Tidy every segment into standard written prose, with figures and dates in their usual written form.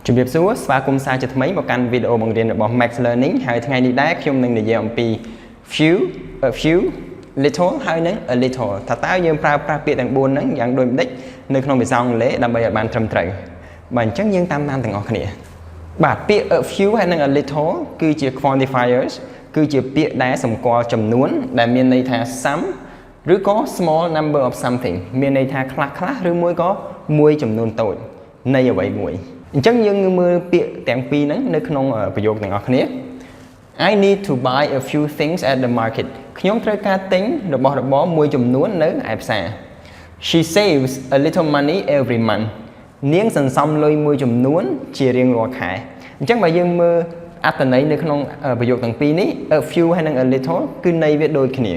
Chụp điệp xuống và cùng xa chụp mấy một căn video bằng điệnរបស់ MaxLearning ហើយថ្ងៃនេះដែរខ្ញុំនឹងនិយាយអំពី few a few little ហើយនឹង a little ថាតើយើងប្រើប្រាស់ពាក្យទាំង4ហ្នឹងយ៉ាងដូចម្ដេចនៅក្នុងភាសាអង់គ្លេសដើម្បីឲ្យបានត្រឹមត្រូវបាទអញ្ចឹងយើងតាមទាំងអស់គ្នាបាទពាក្យ a few ហើយនឹង a little គឺជា quantifiers គឺជាពាក្យដែលសម្គាល់ចំនួនដែលមានន័យថា some ឬក៏ small number of something មានន័យថាខ្លះឬមួយក៏មួយចំនួនតូចនៃអ្វីមួយអញ្ចឹងយើងមើលពាក្យទាំងពីរហ្នឹងនៅក្នុងប្រយោគទាំងអស់គ្នា I need to buy a few things at the market ខ្ញុំត្រូវការទិញរបស់របរមួយចំនួននៅឯផ្សារ She saves a little money every month នាងសន្សំលុយមួយចំនួនជារៀងរាល់ខែអញ្ចឹងបើយើងមើលអត្ថន័យនៅក្នុងប្រយោគទាំងពីរនេះ a few ហើយនិង a little គឺន័យវាដូចគ្នា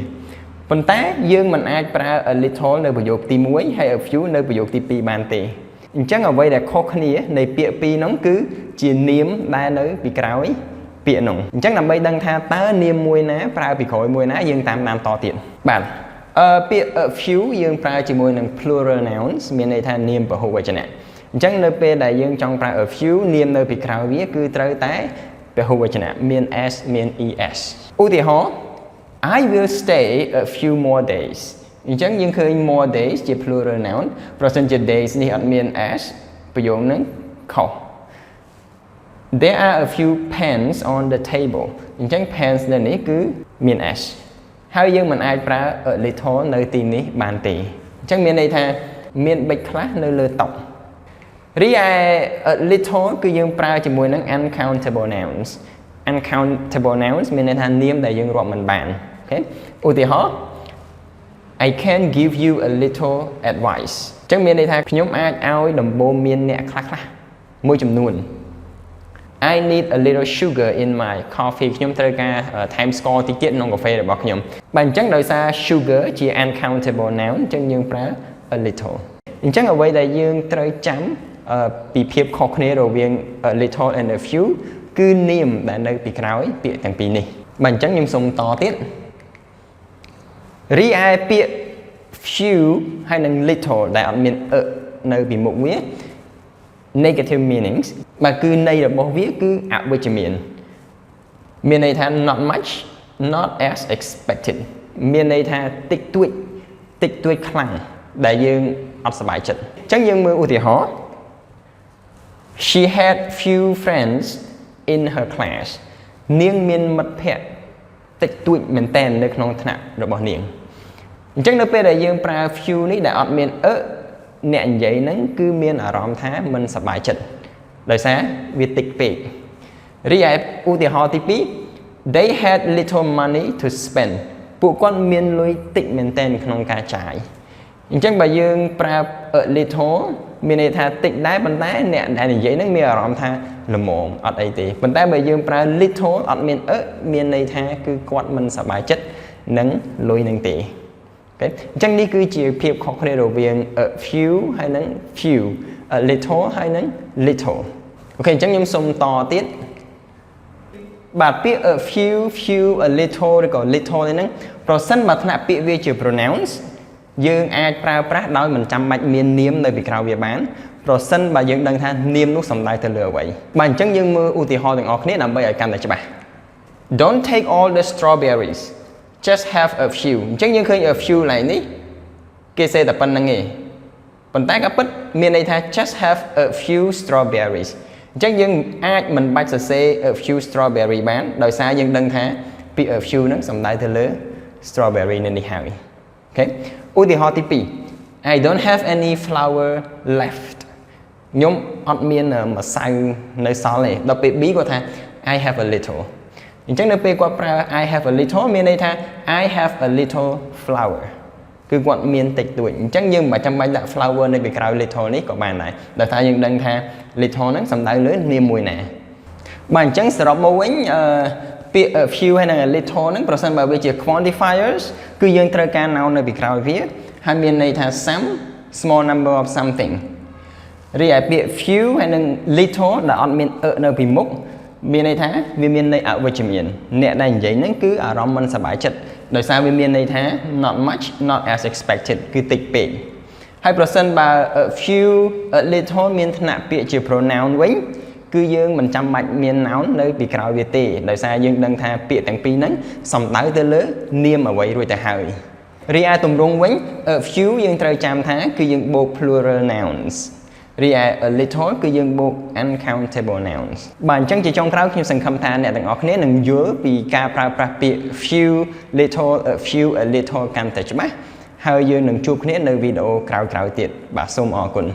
ប៉ុន្តែយើងមិនអាចប្រើ a little នៅប្រយោគទី1ហើយ a few នៅប្រយោគទី2បានទេអញ្ចឹងអ្វីដែលខុសគ្នានៃពាក្យពីរហ្នឹងគឺជានាមដែលនៅពីក្រោយពាក្យហ្នឹងអញ្ចឹងដើម្បីដឹងថាតើនាមមួយណាប្រើពីក្រោយមួយណាយើងតាមតទៀតបាទពាក្យ a few យើងប្រើជាមួយនឹង plural nouns មានន័យថានាមពហុវចនៈអញ្ចឹងនៅពេលដែលយើងចង់ប្រើ a few នាមនៅពីក្រោយវាគឺត្រូវតែពហុវចនៈមាន s មាន es ឧទាហរណ៍ I will stay a few more days អញ្ចឹងយើងឃើញ more days ជា plural noun ប្រសិនជា days នេះអត់មាន s ប្រយោគហ្នឹងខុស There are a few pens on the table អញ្ចឹង pens នៅនេះគឺមាន s ហើយយើងមិនអាចប្រើ a little នៅទីនេះបានទេអញ្ចឹងមានន័យថាមានប៊ិចខ្លះនៅលើតុរីឯ a little គឺយើងប្រើជាមួយនឹង uncountable nouns uncountable nouns មានន័យថានាមដែលយើងរាប់មិនបានអូខេឧទាហរណ៍ I can give you a little advice អញ្ចឹងមានន័យថាខ្ញុំអាចឲ្យដំបូន្មានអ្នកខ្លះមួយចំនួន I need a little sugar in my coffee ខ្ញុំត្រូវការថែមស្ករតិចទៀតក្នុងកាហ្វេរបស់ខ្ញុំបាទអញ្ចឹងដោយសារ sugar ជា uncountable noun អញ្ចឹងយើងប្រើ a little អញ្ចឹងអ្វីដែលយើងត្រូវចាំពីភាពខុសគ្នារវាង a little and a few គឺនាមដែលនៅពីក្រោយពាក្យទាំងពីរនេះបាទអញ្ចឹងខ្ញុំសូមតទៀតរីឯពាក្យ few ហើយនិង little ដែលអត់មាន នៅពីមុខវា negative meanings បាទគឺន័យរបស់វាគឺអវិជ្ជមានមានន័យថា not much not as expected មានន័យថាតិចតួចខ្លាំងដែលយើងអត់សប្បាយចិត្តអញ្ចឹងយើងមើលឧទាហរណ៍ She had few friends in her class នាងមានមិត្តភ័ក្តិតិចតួចមែនតើនៅក្នុងថ្នាក់របស់នាងអញ្ចឹងនៅពេលដែលយើងប្រើ few នេះដែលអត់មានអ្នកនិយាយហ្នឹងគឺមានអារម្មណ៍ថាមិនសប្បាយចិត្តដោយសារវាតិចពេករីឯឧទាហរណ៍ទី2 They had little money to spend ពួកគាត់មានលុយតិចមែនតើក្នុងការចាយអញ្ចឹងបើយើងប្រើ little មានន័យថាតិចដែរប៉ុន្តែអ្នកដែលនិយាយហ្នឹងមានអារម្មណ៍ថាល្មមអត់អីទេប៉ុន្តែបើយើងប្រើ little អត់មានមានន័យថាគឺគាត់មិនសប្បាយចិត្តនឹងលុយហ្នឹងទេអញ្ចឹងនេះគឺជាភាពខុសគ្នារវាង a few ហើយនិង few a little ហើយនិង little អូខេអញ្ចឹងខ្ញុំសូមតទៀតបាទពាក្យ a few a little ឬក៏ little នេះហ្នឹងប្រសិនបើថ្នាក់ពាក្យវាជា pronouns យើងអាចប្រើប្រាស់ដោយមិនចាំបាច់មាននាមនៅពីក្រោយវាបានប្រសិនបើយើងដឹងថានាមនោះសំដៅទៅលើអ្វីបាទអញ្ចឹងយើងមើលឧទាហរណ៍ទាំងអស់គ្នាដើម្បីឲ្យកាន់តែច្បាស់ Don't take all the strawberries just have a few អញ្ចឹងយើងឃើញ a few ឡើងនេះគេសេតែប៉ុណ្្នឹងឯងប៉ុន្តែក៏ពិតមានន័យថា just have a few strawberries អញ្ចឹងយើងអាចមិនបាច់សរសេរ a few strawberry បានដោយសារយើងដឹងថាពាក្យ a few ហ្នឹងសំដៅទៅលើ strawberry នៅនេះហើយអូខេឧទាហរណ៍ទី2 I don't have any flour left ខ្ញុំអត់មានម្សៅនៅសល់ទេដល់ពេល B គាត់ថា I have a little អញ្ចឹងនៅពេលគាត់ប្រើ I have a little មានន័យថា I have a little flour គឺគាត់មានតិចតួចអញ្ចឹងយើងមិនចាំបាច់ដាក់ flour នៅពីក្រោយ little នេះក៏បានដែរដោយសារយើងដឹងថា little ហ្នឹងសំដៅលើនាមមួយណាបាទអញ្ចឹងសរុបមកវិញពាក្យ a few ហើយនិង a little ហ្នឹងប្រសិនបើវាជា quantifiers គឺយើងត្រូវការ noun នៅពីក្រោយវាហើយមានន័យថា some small number of something រីឯពាក្យ few ហើយនិង little ដែលអត់មាននៅពីមុខមានន័យថាវាមានន័យអវិជ្ជមានអ្នកដែលនិយាយហ្នឹងគឺអារម្មណ៍មិនសប្បាយចិត្តដោយសារវាមានន័យថា not much not as expected គឺតិចពេកហើយប្រសិនបើ a few a little មានថ្នាក់ពាក្យជា pronoun វិញ គឺយើងមិនចាំបាច់មាន noun នៅពីក្រោយវាទេដោយសារយើងដឹងថាពាក្យទាំងពីរហ្នឹងសំដៅទៅលើនាមអ្វីរួចទៅហើយរីឯទម្រង់វិញ a few យើងត្រូវចាំថាគឺយើងបូក plural nouns រីឯ a little គឺយើងបូក uncountable nouns បាទអញ្ចឹងជាចុងក្រោយខ្ញុំសង្ឃឹមថាអ្នកទាំងអស់គ្នានឹងយល់ពីការប្រើប្រាស់ពាក្យ few little a few a little កាន់តែច្បាស់ហើយយើងនឹងជួបគ្នានៅវីដេអូក្រោយៗទៀតបាទសូមអរគុណ